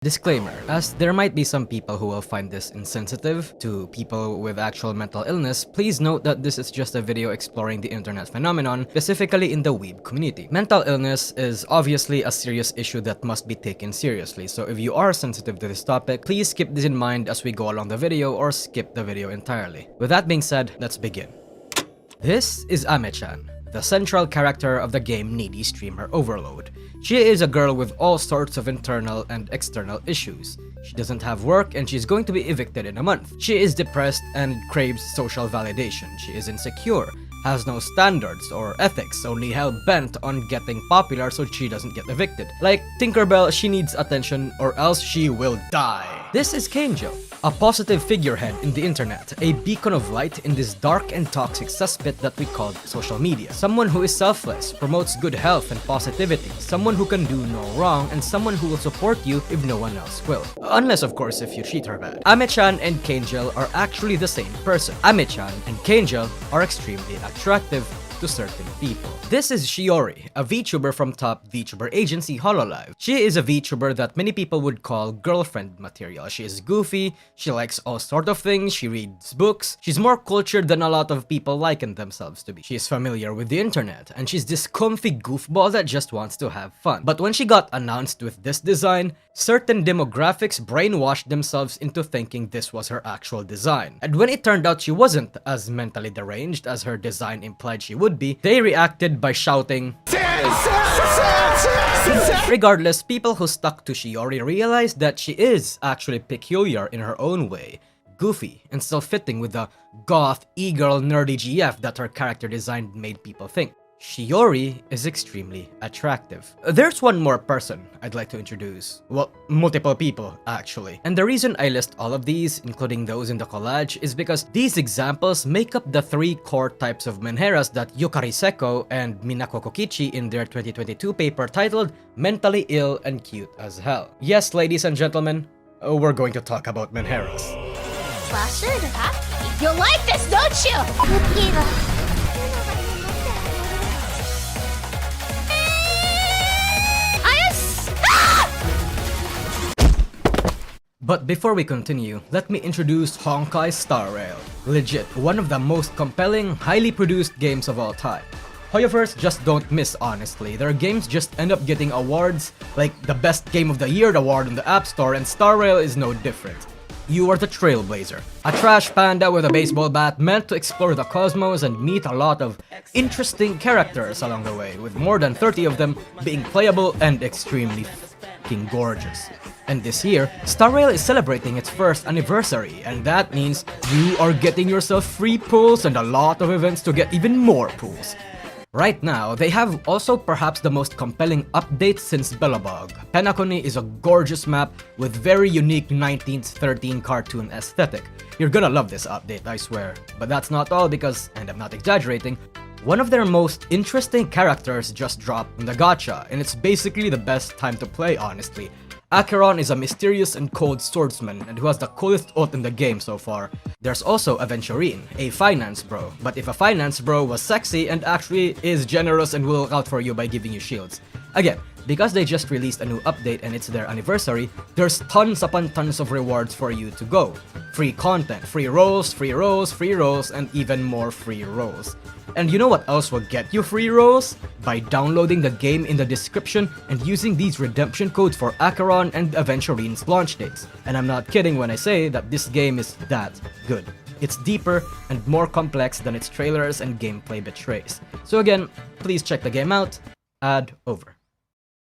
Disclaimer, as there might be some people who will find this insensitive to people with actual mental illness, please note that this is just a video exploring the internet phenomenon, specifically in the weeb community. Mental illness is obviously a serious issue that must be taken seriously, so if you are sensitive to this topic, please keep this in mind as we go along the video or skip the video entirely. With that being said, let's begin. This is Ame-chan, the central character of the game Needy Streamer Overload. She is a girl with all sorts of internal and external issues. She doesn't have work and she's going to be evicted in a month. She is depressed and craves social validation. She is insecure, has no standards or ethics, only hell-bent on getting popular so she doesn't get evicted. Like Tinkerbell, she needs attention or else she will die. This is Kenjo, a positive figurehead in the internet, a beacon of light in this dark and toxic cesspit that we call social media. Someone who is selfless, promotes good health and positivity, someone who can do no wrong, and someone who will support you if no one else will. Unless of course if you treat her bad. Ame-chan and Kangel are actually the same person. Ame-chan and Kangel are extremely attractive to certain people. This is Shiori, a VTuber from top VTuber agency Hololive. She is a VTuber that many people would call girlfriend material. She is goofy, she likes all sort of things, she reads books, she's more cultured than a lot of people liken themselves to be. She is familiar with the internet, and she's this comfy goofball that just wants to have fun. But when she got announced with this design, certain demographics brainwashed themselves into thinking this was her actual design. And when it turned out she wasn't as mentally deranged as her design implied she would be, they reacted by shouting Regardless, people who stuck to Shiori realized that she is actually peculiar in her own way, goofy, and still fitting with the goth, e-girl, nerdy GF that her character design made people think. Shiori is extremely attractive. There's one more person I'd like to introduce. Well, multiple people, actually. And the reason I list all of these, including those in the collage, is because these examples make up the three core types of Maneras that Yukari Seko and Minako Kokichi in their 2022 paper titled Mentally Ill and Cute as Hell. Yes, ladies and gentlemen, we're going to talk about Maneras. You'll like this, don't you? But before we continue, let me introduce Honkai Star Rail. Legit, one of the most compelling, highly produced games of all time. Hoyoverse just don't miss, honestly. Their games just end up getting awards, like the Best Game of the Year award in the App Store, and Star Rail is no different. You are the trailblazer, a trash panda with a baseball bat meant to explore the cosmos and meet a lot of interesting characters along the way, with more than 30 of them being playable and extremely f***ing gorgeous. And this year, Star Rail is celebrating its first anniversary, and that means you are getting yourself free pulls and a lot of events to get even more pulls. Right now, they have also perhaps the most compelling update since Bellabog. Penacony is a gorgeous map with very unique 1913 cartoon aesthetic. You're gonna love this update, I swear. But that's not all because, and I'm not exaggerating, one of their most interesting characters just dropped in the gacha, and it's basically the best time to play, honestly. Acheron is a mysterious and cold swordsman and who has the coolest ult in the game so far. There's also Aventurine, a finance bro, but if a finance bro was sexy and actually is generous and will look out for you by giving you shields. Again, because they just released a new update and it's their anniversary, there's tons upon tons of rewards for you to go. Free content, free rolls, free rolls, free rolls, and even more free rolls. And you know what else will get you free rolls? By downloading the game in the description and using these redemption codes for Acheron and Aventurine's launch dates. And I'm not kidding when I say that this game is that good. It's deeper and more complex than its trailers and gameplay betrays. So again, please check the game out. Ad over.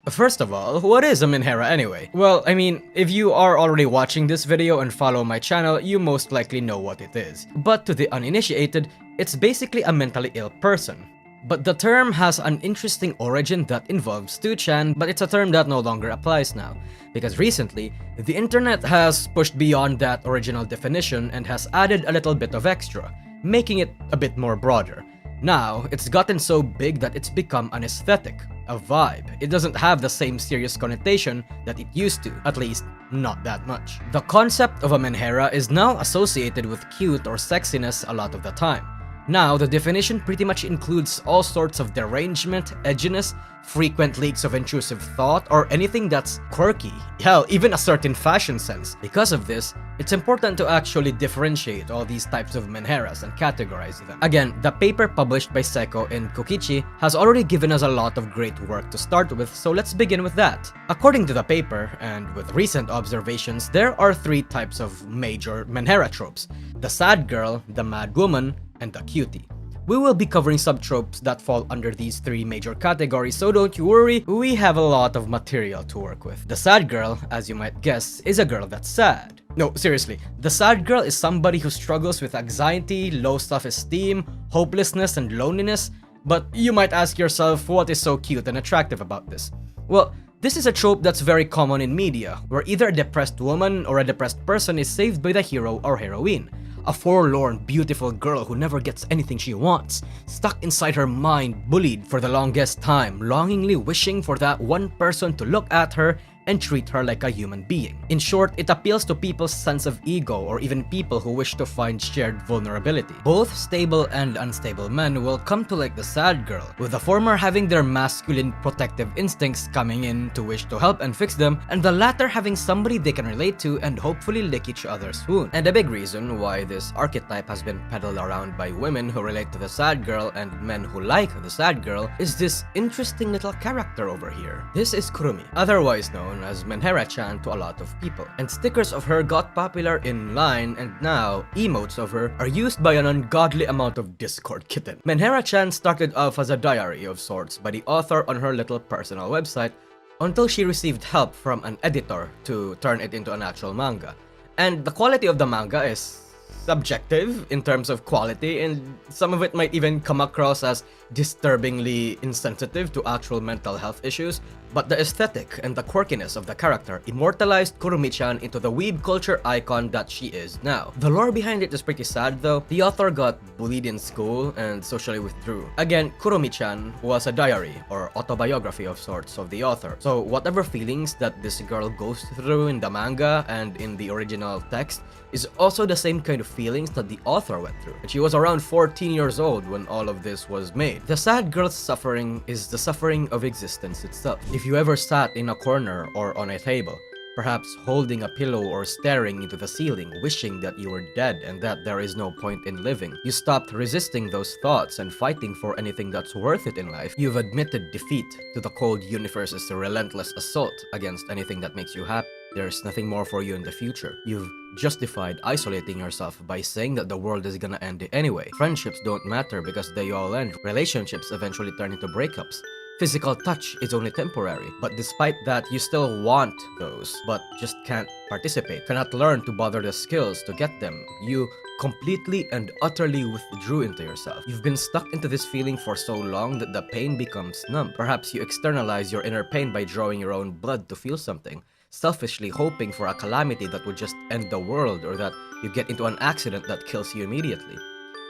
First of all, what is a Manera anyway? Well, I mean, if you are already watching this video and follow my channel, you most likely know what it is. But to the uninitiated, it's basically a mentally ill person. But the term has an interesting origin that involves 2chan, but it's a term that no longer applies now. Because recently, the internet has pushed beyond that original definition and has added a little bit of extra, making it a bit more broader. Now, it's gotten so big that it's become an aesthetic, a vibe. It doesn't have the same serious connotation that it used to, at least not that much. The concept of a Manera is now associated with cute or sexiness a lot of the time. Now, the definition pretty much includes all sorts of derangement, edginess, frequent leaks of intrusive thought, or anything that's quirky. Hell, even a certain fashion sense. Because of this, it's important to actually differentiate all these types of Maneras and categorize them. Again, the paper published by Seko in Kokichi has already given us a lot of great work to start with, so let's begin with that. According to the paper, and with recent observations, there are 3 types of major Manera tropes: the sad girl, the mad woman, and the cutie. We will be covering sub-tropes that fall under these 3 major categories, so don't you worry, we have a lot of material to work with. The sad girl, as you might guess, is a girl that's sad. No, seriously, the sad girl is somebody who struggles with anxiety, low self-esteem, hopelessness, and loneliness. But you might ask yourself, what is so cute and attractive about this? Well, this is a trope that's very common in media, where either a depressed woman or a depressed person is saved by the hero or heroine. A forlorn, beautiful girl who never gets anything she wants, stuck inside her mind, bullied for the longest time, longingly wishing for that one person to look at her and treat her like a human being. In short, it appeals to people's sense of ego, or even people who wish to find shared vulnerability. Both stable and unstable men will come to like the sad girl, with the former having their masculine protective instincts coming in to wish to help and fix them, and the latter having somebody they can relate to and hopefully lick each other's wound. And a big reason why this archetype has been peddled around by women who relate to the sad girl and men who like the sad girl is this interesting little character over here. This is Kurumi, otherwise known as Manera-chan to a lot of people, and stickers of her got popular in line, and now emotes of her are used by an ungodly amount of Discord kitten. Manera-chan started off as a diary of sorts by the author on her little personal website until she received help from an editor to turn it into an actual manga. And the quality of the manga is subjective in terms of quality, and some of it might even come across as disturbingly insensitive to actual mental health issues, but the aesthetic and the quirkiness of the character immortalized Kurumi-chan into the weeb culture icon that she is now. The lore behind it is pretty sad though. The author got bullied in school and socially withdrew. Again, Kurumi-chan was a diary or autobiography of sorts of the author, so whatever feelings that this girl goes through in the manga and in the original text is also the same kind of feelings that the author went through. And she was around 14 years old when all of this was made. The sad girl's suffering is the suffering of existence itself. If you ever sat in a corner or on a table, perhaps holding a pillow or staring into the ceiling, wishing that you were dead and that there is no point in living, you stopped resisting those thoughts and fighting for anything that's worth it in life. You've admitted defeat to the cold universe's relentless assault against anything that makes you happy. There's nothing more for you in the future. You've justified isolating yourself by saying that the world is gonna end anyway. Friendships don't matter because they all end. Relationships eventually turn into breakups. Physical touch is only temporary, but despite that, you still want those, but just can't participate, cannot learn to bother the skills to get them. You completely and utterly withdrew into yourself. You've been stuck into this feeling for so long that the pain becomes numb. Perhaps you externalize your inner pain by drawing your own blood to feel something, selfishly hoping for a calamity that would just end the world, or that you get into an accident that kills you immediately.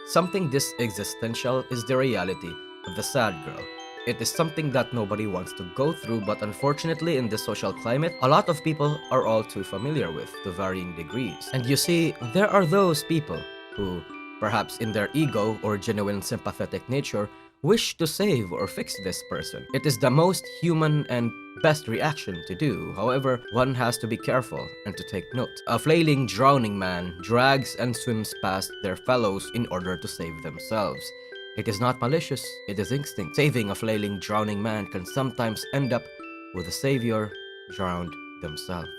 Something this existential is the reality of the sad girl. It is something that nobody wants to go through, but unfortunately in this social climate, a lot of people are all too familiar with, to varying degrees. And you see, there are those people who, perhaps in their ego or genuine sympathetic nature, wish to save or fix this person. It is the most human and best reaction to do. However, one has to be careful and to take note. A flailing, drowning man drags and swims past their fellows in order to save themselves. It is not malicious, it is instinct. Saving a flailing, drowning man can sometimes end up with the savior drowned themselves.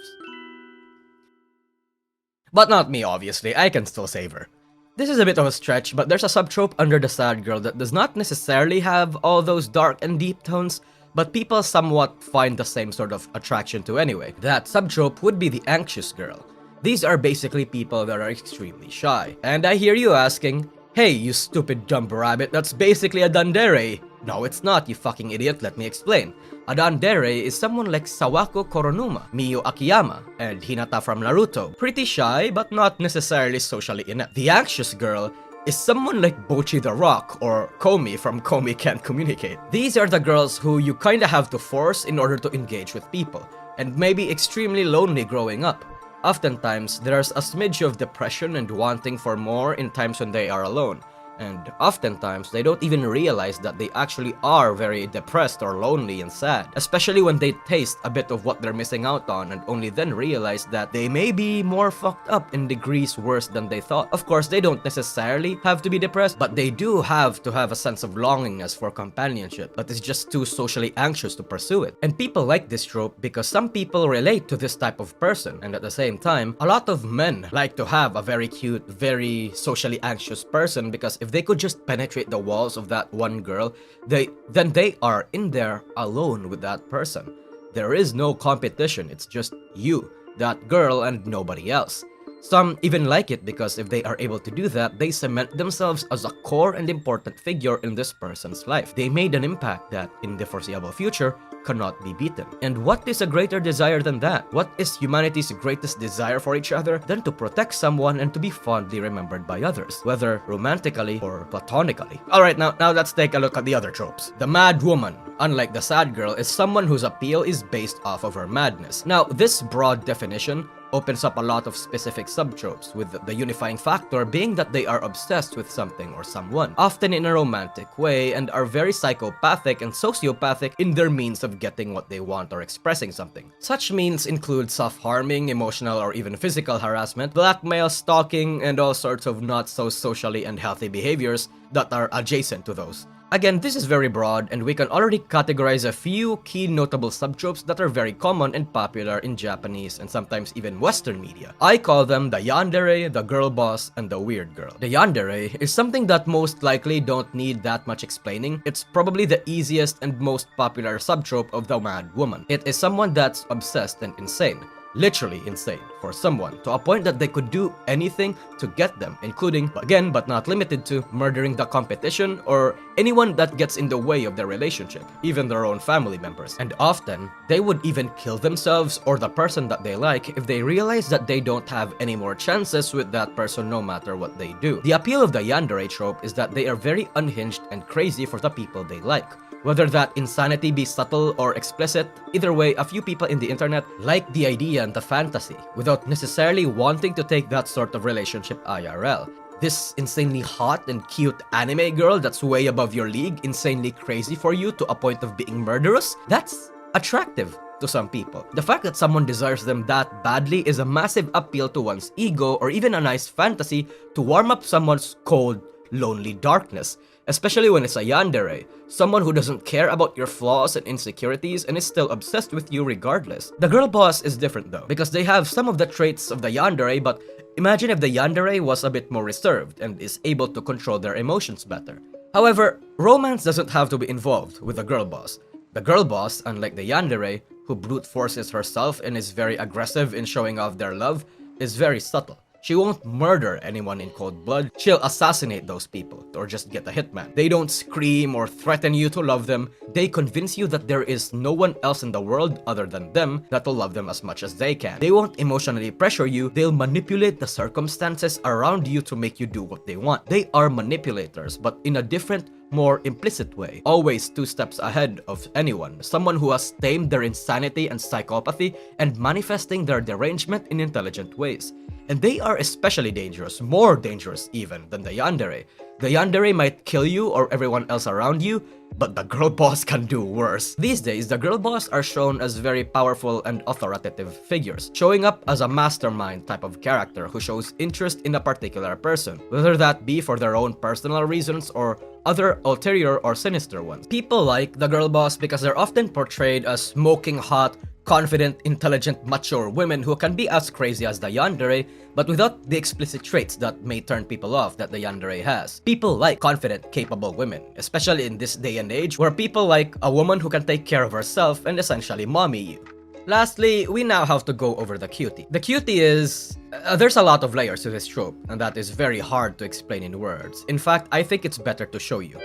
But not me, obviously. I can still save her. This is a bit of a stretch, but there's a sub-trope under the sad girl that does not necessarily have all those dark and deep tones, but people somewhat find the same sort of attraction to anyway. That sub-trope would be the anxious girl. These are basically people that are extremely shy. And I hear you asking, hey, you stupid dumb rabbit, that's basically a yandere. No, it's not, you fucking idiot, let me explain. A yandere is someone like Sawako Koronuma, Miyu Akiyama, and Hinata from Naruto. Pretty shy, but not necessarily socially inept. The anxious girl is someone like Bochi the Rock or Komi from Komi Can't Communicate. These are the girls who you kinda have to force in order to engage with people, and may be extremely lonely growing up. Oftentimes, there's a smidge of depression and wanting for more in times when they are alone. And oftentimes, they don't even realize that they actually are very depressed or lonely and sad, especially when they taste a bit of what they're missing out on and only then realize that they may be more fucked up in degrees worse than they thought. Of course, they don't necessarily have to be depressed, but they do have to have a sense of longingness for companionship, but is just too socially anxious to pursue it. And people like this trope because some people relate to this type of person, and at the same time, a lot of men like to have a very cute, very socially anxious person because if they could just penetrate the walls of that one girl, then they are in there alone with that person. There is no competition, it's just you, that girl, and nobody else. Some even like it because if they are able to do that, they cement themselves as a core and important figure in this person's life. They made an impact that, in the foreseeable future, cannot be beaten. And what is a greater desire than that? What is humanity's greatest desire for each other than to protect someone and to be fondly remembered by others, whether romantically or platonically? Alright, now let's take a look at the other tropes. The mad woman, unlike the sad girl, is someone whose appeal is based off of her madness. Now, this broad definition opens up a lot of specific sub-tropes, with the unifying factor being that they are obsessed with something or someone, often in a romantic way, and are very psychopathic and sociopathic in their means of getting what they want or expressing something. Such means include self-harming, emotional or even physical harassment, blackmail, stalking, and all sorts of not so socially unhealthy behaviors that are adjacent to those. Again, this is very broad, and we can already categorize a few key notable subtropes that are very common and popular in Japanese and sometimes even Western media. I call them the yandere, the girl boss, and the weird girl. The yandere is something that most likely don't need that much explaining. It's probably the easiest and most popular subtrope of the mad woman. It is someone that's obsessed and insane. Literally insane for someone, to a point that they could do anything to get them, including, again but not limited to, murdering the competition or anyone that gets in the way of their relationship, even their own family members. And often, they would even kill themselves or the person that they like if they realize that they don't have any more chances with that person no matter what they do. The appeal of the yandere trope is that they are very unhinged and crazy for the people they like. Whether that insanity be subtle or explicit, either way, a few people in the internet like the idea and the fantasy without necessarily wanting to take that sort of relationship IRL. This insanely hot and cute anime girl that's way above your league, insanely crazy for you to a point of being murderous, that's attractive to some people. The fact that someone desires them that badly is a massive appeal to one's ego, or even a nice fantasy to warm up someone's cold, lonely darkness. Especially when it's a yandere, someone who doesn't care about your flaws and insecurities and is still obsessed with you regardless. The girl boss is different though, because they have some of the traits of the yandere, but imagine if the yandere was a bit more reserved and is able to control their emotions better. However, romance doesn't have to be involved with the girl boss. The girl boss, unlike the yandere, who brute forces herself and is very aggressive in showing off their love, is very subtle. She won't murder anyone in cold blood, she'll assassinate those people, or just get a hitman. They don't scream or threaten you to love them, they convince you that there is no one else in the world other than them that'll love them as much as they can. They won't emotionally pressure you, they'll manipulate the circumstances around you to make you do what they want. They are manipulators, but in a different, more implicit way, always 2 steps ahead of anyone, someone who has tamed their insanity and psychopathy and manifesting their derangement in intelligent ways. And they are especially dangerous, more dangerous even than the yandere. The yandere might kill you or everyone else around you, but the girl boss can do worse. These days, the girl boss are shown as very powerful and authoritative figures, showing up as a mastermind type of character who shows interest in a particular person, whether that be for their own personal reasons or other ulterior or sinister ones. People like the girl boss because they're often portrayed as smoking hot, confident, intelligent, mature women who can be as crazy as the yandere, but without the explicit traits that may turn people off that the yandere has. People like confident, capable women, especially in this day and age where people like a woman who can take care of herself and essentially mommy you. Lastly, we now have to go over the cutie. The cutie is... there's a lot of layers to this trope, and that is very hard to explain in words. In fact, I think it's better to show you.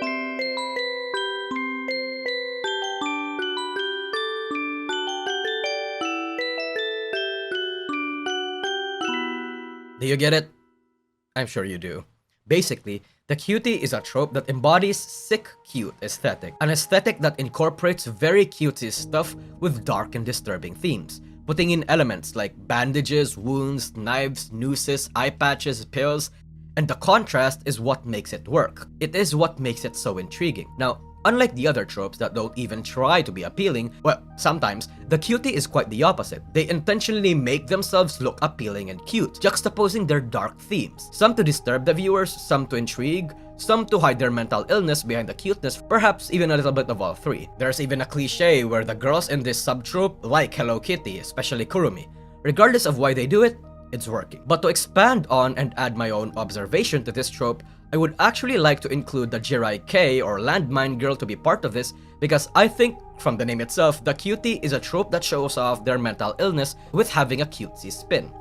Do you get it? I'm sure you do. Basically, the cutie is a trope that embodies sick cute aesthetic, an aesthetic that incorporates very cutesy stuff with dark and disturbing themes, putting in elements like bandages, wounds, knives, nooses, eye patches, pills, And the contrast is what makes it work. It is what makes it so intriguing. Now, unlike the other tropes that don't even try to be appealing, well, sometimes, the cutie is quite the opposite. They intentionally make themselves look appealing and cute, juxtaposing their dark themes. Some to disturb the viewers, some to intrigue, some to hide their mental illness behind the cuteness, perhaps even a little bit of all three. There's even a cliche where the girls in this sub-trope like Hello Kitty, especially Kurumi. Regardless of why they do it, it's working. But to expand on and add my own observation to this trope, I would actually like to include the Jirai K or landmine girl to be part of this, because I think, from the name itself, the cutie is a trope that shows off their mental illness with having a cutesy spin.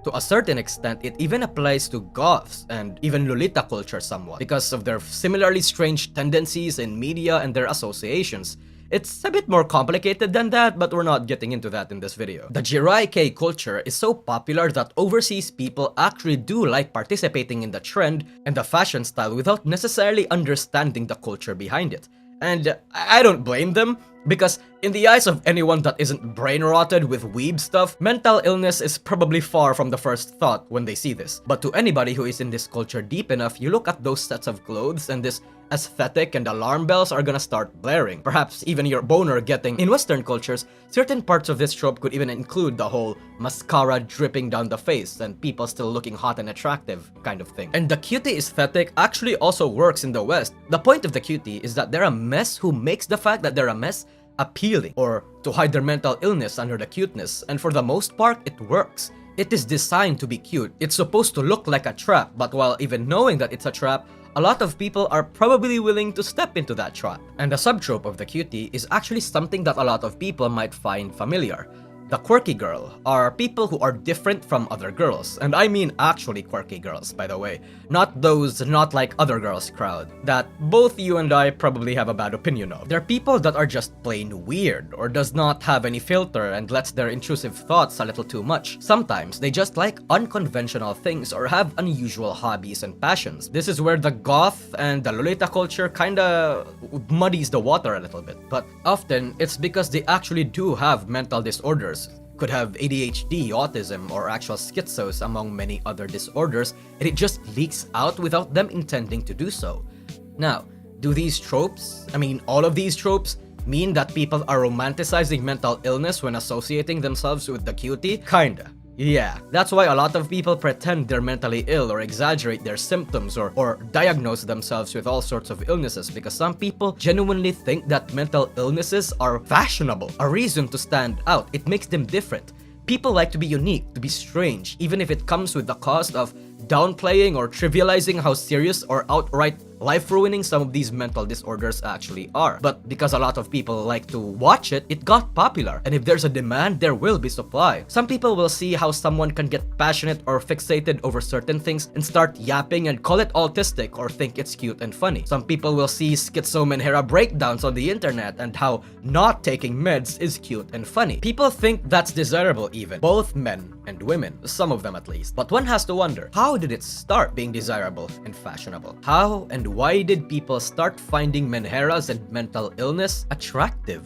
To a certain extent, it even applies to goths and even Lolita culture somewhat, because of their similarly strange tendencies in media and their associations. It's a bit more complicated than that, but we're not getting into that in this video. The Jirai K culture is so popular that overseas people actually do like participating in the trend and the fashion style without necessarily understanding the culture behind it. And I don't blame them, because in the eyes of anyone that isn't brain-rotted with weeb stuff, mental illness is probably far from the first thought when they see this. But to anybody who is in this culture deep enough, you look at those sets of clothes and this aesthetic and alarm bells are gonna start blaring. Perhaps even your boner getting. In Western cultures, certain parts of this trope could even include the whole mascara dripping down the face and people still looking hot and attractive kind of thing. And the cutie aesthetic actually also works in the West. The point of the cutie is that they're a mess who makes the fact that they're a mess appealing, or to hide their mental illness under the cuteness, and for the most part, it works. It is designed to be cute. It's supposed to look like a trap, but while even knowing that it's a trap, a lot of people are probably willing to step into that trap. And the subtrope of the cutie is actually something that a lot of people might find familiar. The quirky girl are people who are different from other girls, and I mean actually quirky girls, by the way, not those not like other girls crowd that both you and I probably have a bad opinion of. They're people that are just plain weird or does not have any filter and lets their intrusive thoughts a little too much. Sometimes they just like unconventional things or have unusual hobbies and passions. This is where the goth and the Lolita culture kinda muddies the water a little bit, but often it's because they actually do have mental disorders. Could have ADHD, autism, or actual schizos among many other disorders, and it just leaks out without them intending to do so. Now, do these tropes, all of these tropes, mean that people are romanticizing mental illness when associating themselves with the cutie? Kinda. Yeah, that's why a lot of people pretend they're mentally ill or exaggerate their symptoms or diagnose themselves with all sorts of illnesses, because some people genuinely think that mental illnesses are fashionable, a reason to stand out. It makes them different. People like to be unique, to be strange, even if it comes with the cost of downplaying or trivializing how serious or outright life-ruining some of these mental disorders actually are. But because a lot of people like to watch it, it got popular. And if there's a demand, there will be supply. Some people will see how someone can get passionate or fixated over certain things and start yapping and call it autistic or think it's cute and funny. Some people will see schizo Manera breakdowns on the internet and how not taking meds is cute and funny. People think that's desirable even, both men and women, some of them at least. But one has to wonder, how did it start being desirable and fashionable? How and why did people start finding Maneras and mental illness attractive?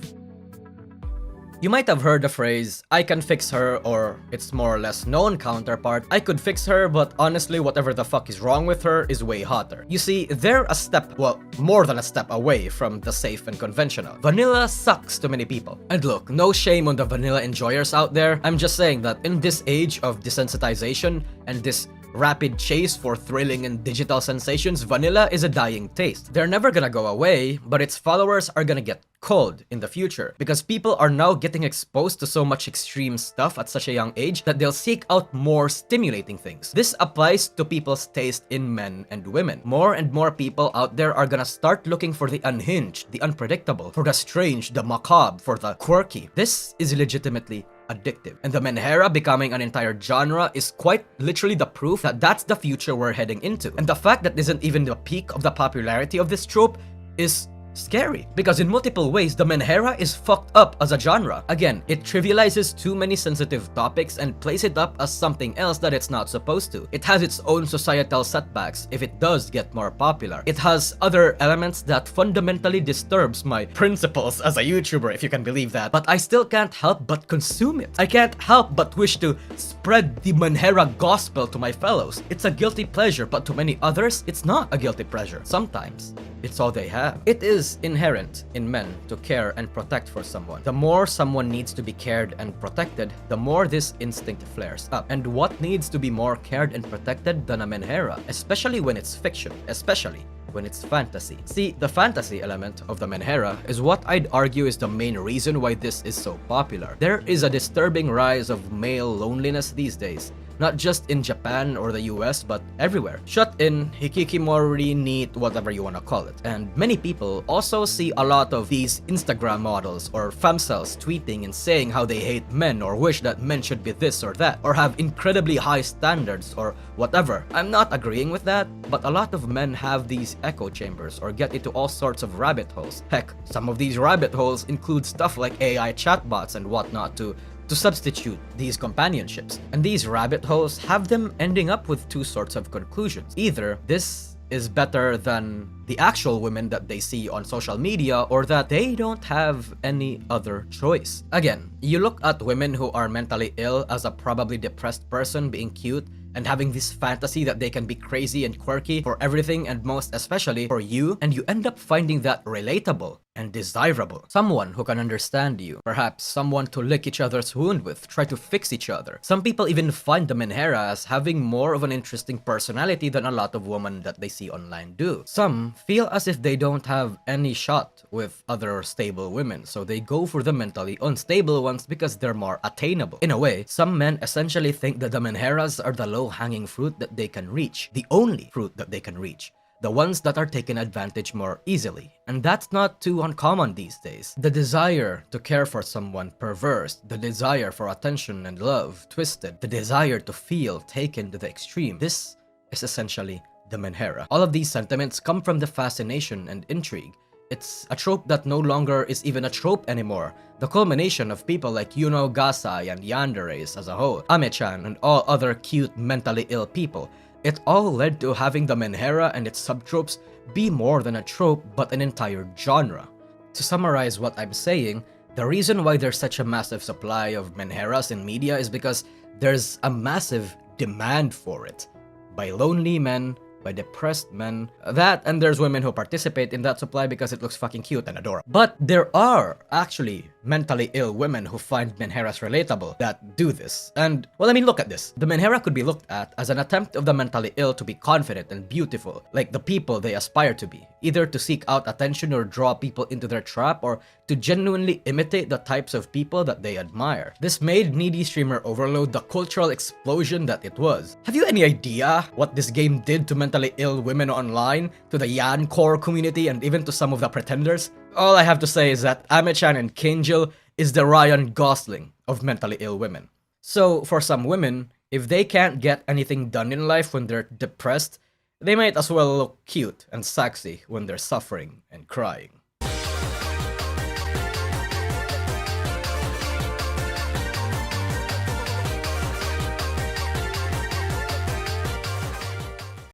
You might have heard the phrase, I can fix her, or its more or less known counterpart, I could fix her, but honestly whatever the fuck is wrong with her is way hotter. You see, they're a step, well, more than a step away from the safe and conventional. Vanilla sucks to many people. And look, no shame on the vanilla enjoyers out there, I'm just saying that in this age of desensitization and this rapid chase for thrilling and digital sensations, vanilla is a dying taste. They're never gonna go away, but its followers are gonna get cold in the future because people are now getting exposed to so much extreme stuff at such a young age that they'll seek out more stimulating things. This applies to people's taste in men and women. More and more people out there are gonna start looking for the unhinged, the unpredictable, for the strange, the macabre, for the quirky. This is legitimately addictive. And the Manera becoming an entire genre is quite literally the proof that that's the future we're heading into. And the fact that this isn't even the peak of the popularity of this trope is scary. Because in multiple ways, the Manera is fucked up as a genre. Again, it trivializes too many sensitive topics and plays it up as something else that it's not supposed to. It has its own societal setbacks if it does get more popular. It has other elements that fundamentally disturbs my principles as a YouTuber, if you can believe that. But I still can't help but consume it. I can't help but wish to spread the Manera gospel to my fellows. It's a guilty pleasure, but to many others, it's not a guilty pleasure. Sometimes, it's all they have. It is inherent in men to care and protect for someone. The more someone needs to be cared and protected, the more this instinct flares up. And what needs to be more cared and protected than a Manera, especially when it's fiction, especially when it's fantasy. See, the fantasy element of the Manera is what I'd argue is the main reason why this is so popular. There is a disturbing rise of male loneliness these days. Not just in Japan or the US, but everywhere. Shut in, hikikomori, neat, whatever you wanna call it. And many people also see a lot of these Instagram models or femcels tweeting and saying how they hate men or wish that men should be this or that, or have incredibly high standards or whatever. I'm not agreeing with that, but a lot of men have these echo chambers or get into all sorts of rabbit holes. Heck, some of these rabbit holes include stuff like AI chatbots and whatnot to substitute these companionships. And these rabbit holes have them ending up with two sorts of conclusions. Either this is better than the actual women that they see on social media, or that they don't have any other choice. Again, you look at women who are mentally ill as a probably depressed person being cute and having this fantasy that they can be crazy and quirky for everything and most especially for you, and you end up finding that relatable and desirable. Someone who can understand you, perhaps someone to lick each other's wound with, try to fix each other. Some people even find the Manera as having more of an interesting personality than a lot of women that they see online do. Some feel as if they don't have any shot with other stable women, so they go for the mentally unstable ones because they're more attainable. In a way, some men essentially think that the Maneras are the low-hanging fruit that they can reach, the only fruit that they can reach, the ones that are taken advantage more easily. And that's not too uncommon these days. The desire to care for someone perverse, the desire for attention and love twisted, the desire to feel taken to the extreme. This is essentially the Manera. All of these sentiments come from the fascination and intrigue. It's a trope that no longer is even a trope anymore. The culmination of people like Yuno Gasai and Yandere's as a whole, Ame-chan and all other cute mentally ill people. It all led to having the Manera and its sub-tropes be more than a trope but an entire genre. To summarize what I'm saying, the reason why there's such a massive supply of Maneras in media is because there's a massive demand for it. By lonely men, by depressed men, that, and there's women who participate in that supply because it looks fucking cute and adorable. But there are actually mentally ill women who find Maneras relatable that do this. And, well, I mean, look at this. The Manera could be looked at as an attempt of the mentally ill to be confident and beautiful, like the people they aspire to be, either to seek out attention or draw people into their trap, or to genuinely imitate the types of people that they admire. This made needy streamer overload the cultural explosion that it was. Have you any idea what this game did to mentally ill women online, to the Yan core community, and even to some of the pretenders? All I have to say is that Ame-chan and Kinjil is the Ryan Gosling of mentally ill women. So for some women, if they can't get anything done in life when they're depressed, they might as well look cute and sexy when they're suffering and crying.